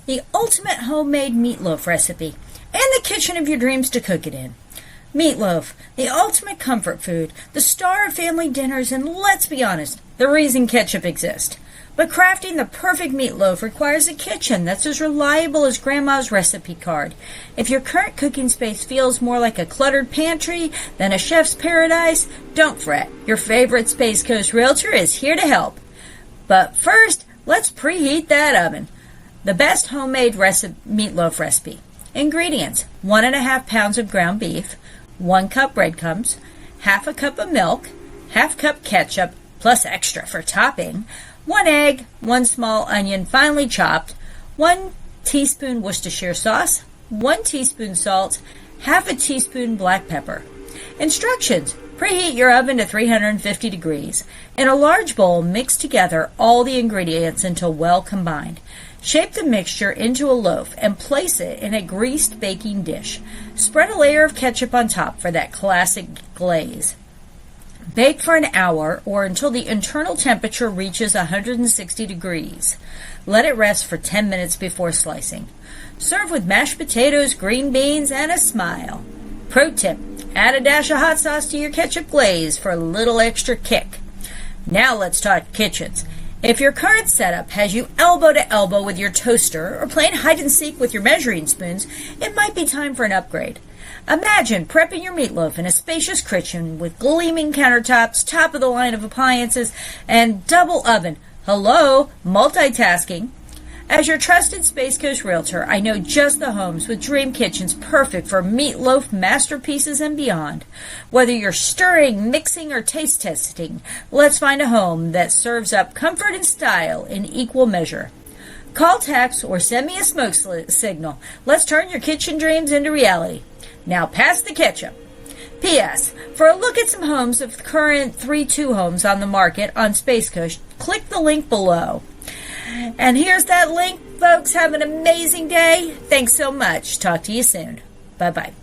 the ultimate homemade meatloaf recipe, and the kitchen of your dreams to cook it in. Meatloaf, the ultimate comfort food, the star of family dinners, and let's be honest, the reason ketchup exists. But crafting the perfect meatloaf requires a kitchen that's as reliable as Grandma's recipe card. If your current cooking space feels more like a cluttered pantry than a chef's paradise, don't fret. Your favorite Space Coast realtor is here to help. But first, let's preheat that oven. The best homemade meatloaf recipe. Ingredients: 1.5 pounds of ground beef, 1 cup breadcrumbs, half a cup of milk, half cup ketchup, plus extra for topping, 1 egg, 1 small onion finely chopped, 1 teaspoon Worcestershire sauce, 1 teaspoon salt, half a teaspoon black pepper. Instructions: preheat your oven to 350 degrees. In a large bowl, mix together all the ingredients until well combined. Shape the mixture into a loaf and place it in a greased baking dish. Spread a layer of ketchup on top for that classic glaze. Bake for an hour or until the internal temperature reaches 160 degrees. Let it rest for 10 minutes before slicing. Serve with mashed potatoes, green beans, and a smile. Pro tip: add a dash of hot sauce to your ketchup glaze for a little extra kick. Now let's talk kitchens. If your current setup has you elbow to elbow with your toaster or playing hide and seek with your measuring spoons, it might be time for an upgrade. Imagine prepping your meatloaf in a spacious kitchen with gleaming countertops, top of the line of appliances, and double oven. Hello, multitasking. As your trusted Space Coast realtor, I know just the homes with dream kitchens perfect for meatloaf masterpieces and beyond. Whether you're stirring, mixing, or taste testing, let's find a home that serves up comfort and style in equal measure. Call, text, or send me a smoke signal. Let's turn your kitchen dreams into reality. Now pass the ketchup. P.S. For a look at some homes of the current 3-2 homes on the market on Space Coast, click the link below. And here's that link, folks. Have an amazing day. Thanks so much. Talk to you soon. Bye-bye.